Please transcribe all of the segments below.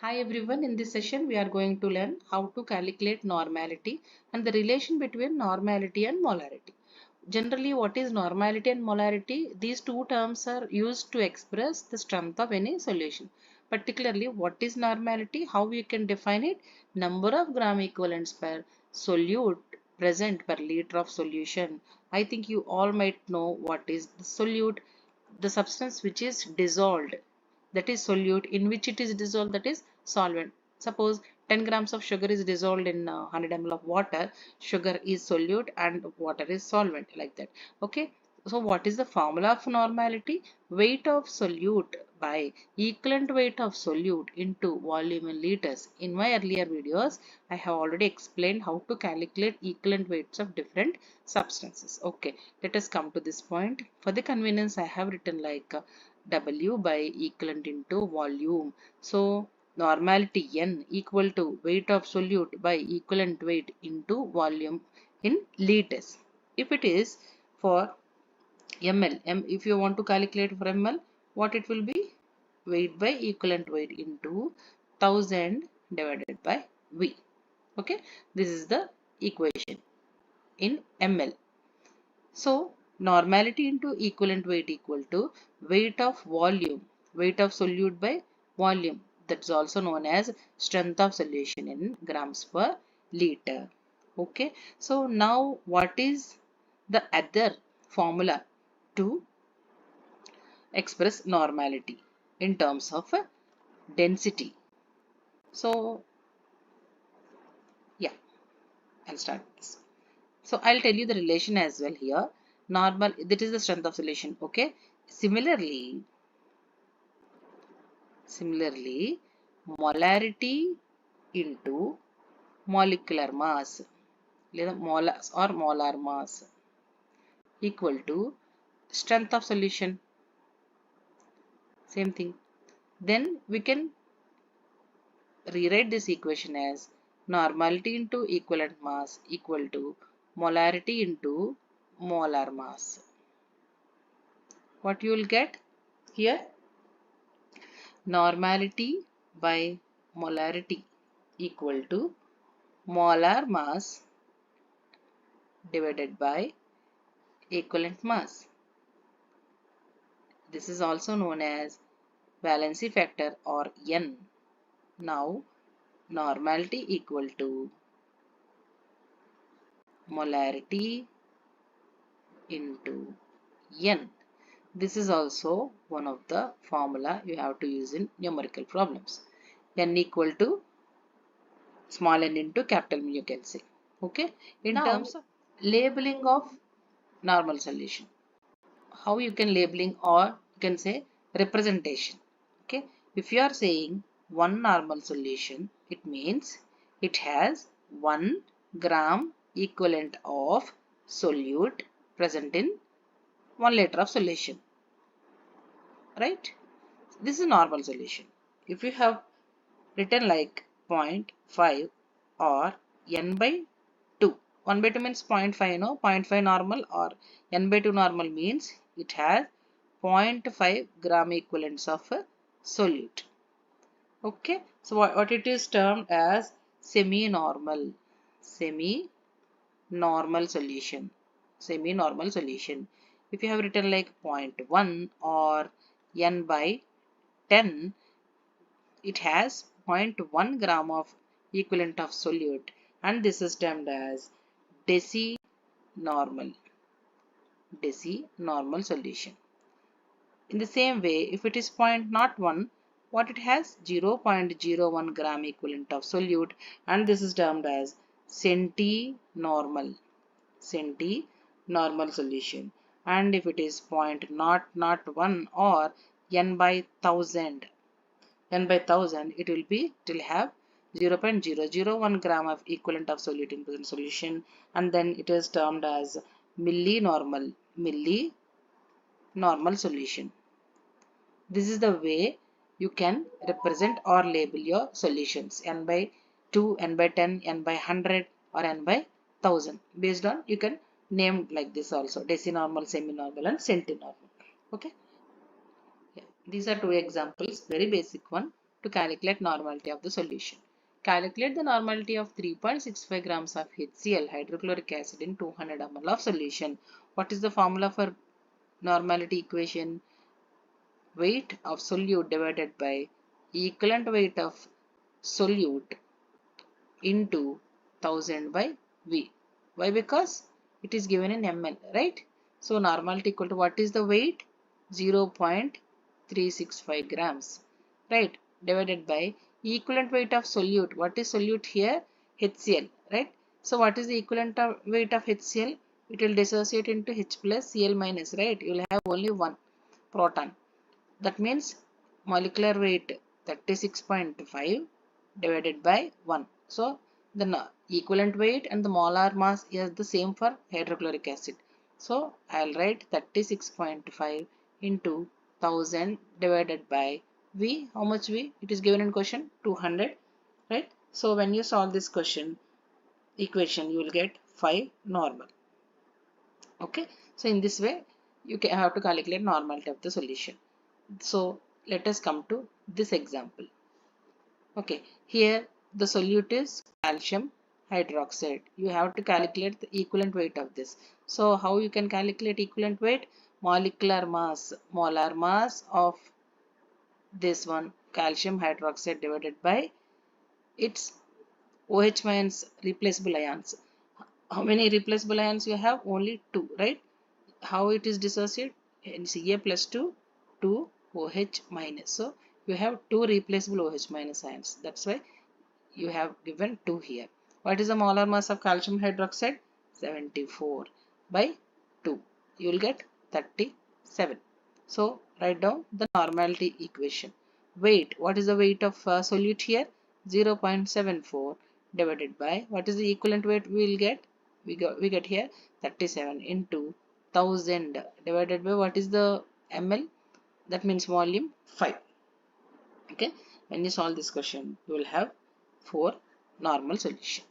Hi everyone, in this session we are going to learn how to calculate normality and the relation between normality and molarity. Generally, what is normality and molarity? These two terms are used to express the strength of any solution. Particularly, what is normality? How we can define it? Number of gram equivalents per solute present per liter of solution. I think you all might know what is the solute, the substance which is dissolved, that is solute, in which it is dissolved, that is solvent. Suppose 10 grams of sugar is dissolved in 100 ml of water. Sugar is solute and water is solvent, like that. Okay, so what is the formula of normality? Weight of solute by equivalent weight of solute into volume in liters. In my earlier videos I have already explained how to calculate equivalent weights of different substances. Okay, let us come to this point. For the convenience I have written like W by equivalent into volume. So normality N equal to weight of solute by equivalent weight into volume in liters. If it is for ml, if you want to calculate for ml, what it will be? Weight by equivalent weight into 1000 divided by V. Okay, this is the equation in ml. So normality into equivalent weight equal to weight of volume, weight of solute by volume. That's also known as strength of solution in grams per liter. Okay. So now what is the other formula to express normality in terms of density? So yeah, I'll start this. So I'll tell you the relation as well here. Normal, that is the strength of solution. Okay. Similarly, molarity into molecular mass, molar mass equal to strength of solution. Same thing. Then we can rewrite this equation as normality into equivalent mass equal to molarity into molar mass. What you will get here? Normality by molarity equal to molar mass divided by equivalent mass. This is also known as valency factor or N. Now normality equal to molarity into N. This is also one of the formula you have to use in numerical problems. N equal to small n into capital M, you can say. Okay. In now, terms of labeling of normal solution, how you can labeling, or you can say representation. Okay, if you are saying one normal solution, it means it has 1 gram equivalent of solute present in 1 liter of solution, right? This is normal solution. If you have written like 0.5 or n by 2, 1 by 2 means 0.5, no? 0.5 normal or n by 2 normal means it has 0.5 gram equivalents of a solute. Okay, so what it is termed as semi-normal solution. Semi-normal solution. If you have written like 0.1 or n by 10, it has 0.1 gram of equivalent of solute, and this is termed as deci-normal solution. In the same way, if it is 0.01, what it has? 0.01 gram equivalent of solute, and this is termed as centi-normal solution. And if it is 0.001 or n by 1000, it will have 0.001 gram of equivalent of solute in present solution, and then it is termed as milli-normal solution. This is the way you can represent or label your solutions: n by 2, n by 10, n by 100 or n by 1000. Based on, you can name like this also: deci-normal, semi-normal and centi-normal. Okay. Yeah. These are two examples, very basic one. to calculate normality of the solution. Calculate the normality of 3.65 grams of HCl hydrochloric acid in 200 ml of solution. What is the formula for normality equation? Weight of solute divided by equivalent weight of solute into 1000 by V. Why? Because it is given in ml, right? So normality equal to what is the weight? 0.365 grams, right? Divided by equivalent weight of solute. What is solute here? HCl, right? So what is the equivalent of weight of HCl? It will dissociate into H plus Cl minus, right? You will have only one proton. That means molecular weight 36.5 divided by 1. So the equivalent weight and the molar mass is the same for hydrochloric acid. So I'll write 36.5 into 1000 divided by V. How much V? It is given in question 200, right? So when you solve this equation, you will get 5 normal. Okay. So in this way, you can have to calculate normality of the solution. So let us come to this example. Okay, here the solute is calcium hydroxide. You have to calculate the equivalent weight of this. So how you can calculate equivalent weight? Molecular mass, molar mass of this one calcium hydroxide divided by its OH minus replaceable ions. How many replaceable ions you have? Only 2, right? How it is dissociated? Ca plus 2, 2 OH minus. So you have 2 replaceable OH minus ions. That's why you have given 2 here. What is the molar mass of calcium hydroxide? 74 by 2. You will get 37. So write down the normality equation. Weight. What is the weight of solute here? 0.74 divided by what is the equivalent weight we will get? We get here 37 into 1000 divided by what is the ml? That means volume 5. Okay, when you solve this question, you will have 4 normal solution.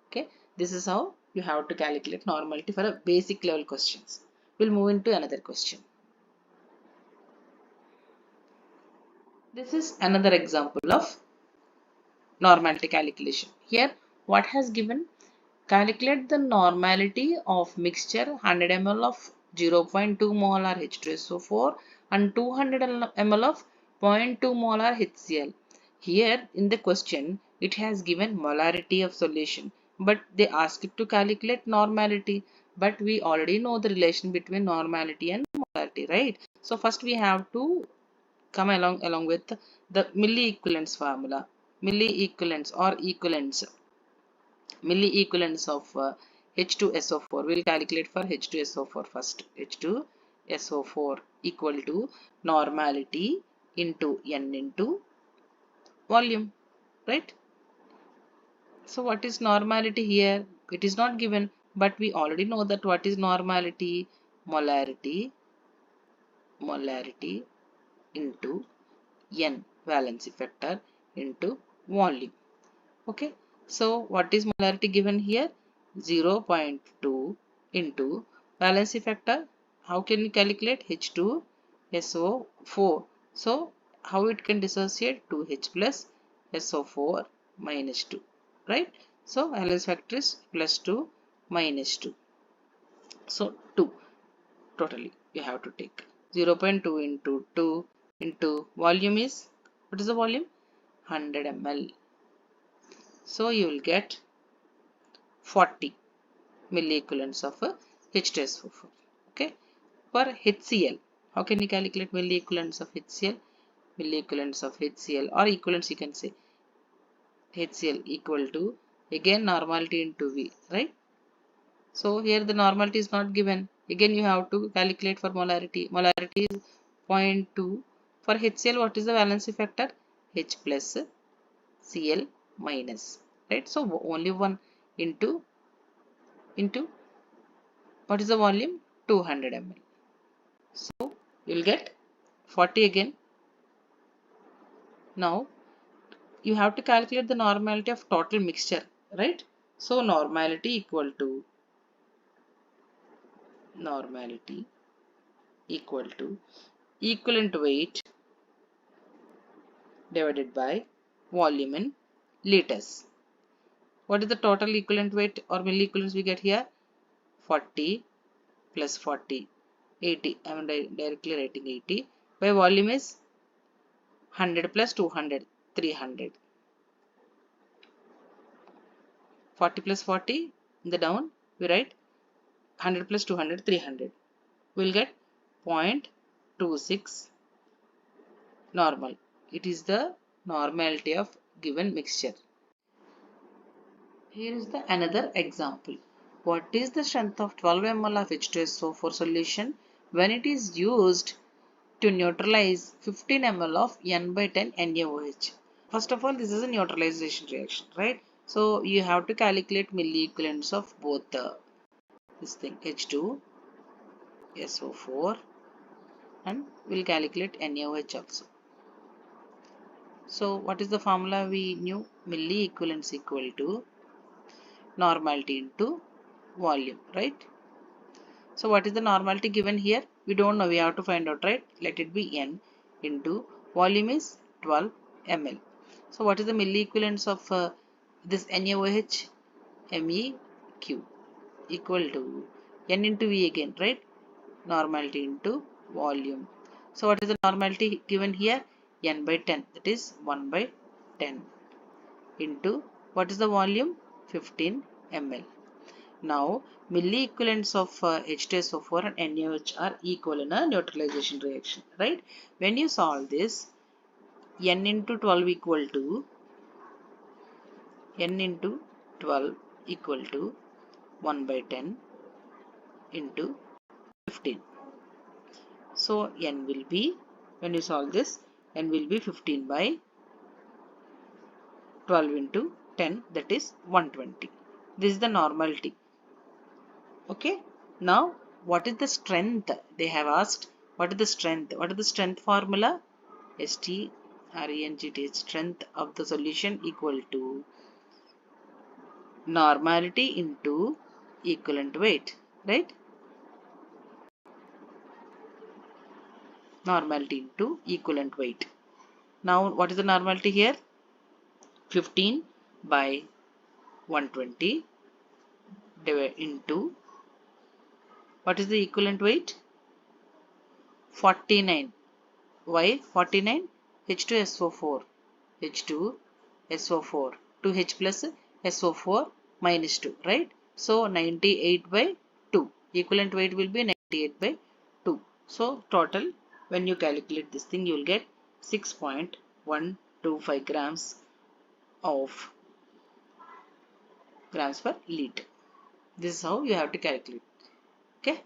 Okay, this is how you have to calculate normality for a basic level questions. We'll move into another question. This is another example of normality calculation. Here, what has given? Calculate the normality of mixture 100 ml of 0.2 molar H2SO4 and 200 ml of 0.2 molar HCl. Here in the question, it has given molarity of solution, but they ask it to calculate normality. But we already know the relation between normality and molarity, right? So first we have to come along with the milli equivalence formula. Milli equivalence or equivalence. Milli equivalence of H2SO4. We'll calculate for H2SO4 first. H2SO4 equal to normality into N into volume, right? So what is normality here? It is not given, but we already know that what is normality. Molarity into N, valency factor, into volume. Okay, so what is molarity given here? 0.2 into valency factor. How can we calculate? H2SO4. So how it can dissociate? 2H plus SO4 minus 2, right? So valence factor is plus 2 minus 2. So 2 totally you have to take. 0.2 into 2 into volume is, what is the volume? 100 ml. So you will get 40 milliequivalents of a H2SO4. Okay. For HCl, how can we calculate milliequivalents of HCl? Milliequivalents of HCl or equivalents you can say. HCl equal to again normality into V, right? So here the normality is not given. Again you have to calculate for molarity. Molarity is 0.2. For HCl, what is the valency factor? H plus Cl minus, right? So only one into what is the volume? 200 ml. So you will get 40 again. Now you have to calculate the normality of total mixture, right? So normality equal to equivalent weight divided by volume in liters. What is the total equivalent weight or milliequivalents we get here? 40 plus 40, 80. I am directly writing 80. By volume is 100 plus 200, 300. 40 plus 40, in the down we write 100 plus 200, 300. We will get 0.26 normal. It is the normality of given mixture. Here is the another example. What is the strength of 12 ml of H2SO4 solution when it is used to neutralize 15 ml of N by 10 NaOH? First of all, this is a neutralization reaction, right? So you have to calculate milliequivalents of both this thing H2SO4 and we'll calculate NaOH also. So what is the formula we knew? Milliequivalents equal to normality into volume, right? So what is the normality given here? We don't know, we have to find out, right? Let it be N into volume is 12 ml. So what is the milliequivalents of this NaOH? MEQ equal to N into V again, right? Normality into volume. So what is the normality given here? N by 10, that is 1 by 10 into what is the volume? 15 ml. Now, milliequivalents of H2SO4 and NaOH are equal in a neutralization reaction, right? When you solve this, N into 12 equal to N into 12 equal to 1 by 10 into 15. So, N will be, when you solve this, N will be 15 by 12 into 10, that is 120. This is the normality. Okay. Now, what is the strength? They have asked, what is the strength? What is the strength formula? STRENGT, strength of the solution equal to normality into equivalent weight, right? Normality into equivalent weight. Now, what is the normality here? 15 by 120 divided into, what is the equivalent weight? 49. Why 49? H2SO4. H2SO4. 2H plus SO4 minus 2, right? So 98 by 2. Equivalent weight will be 98 by 2. So total, when you calculate this thing, you will get 6.125 grams per liter. This is how you have to calculate. Okay.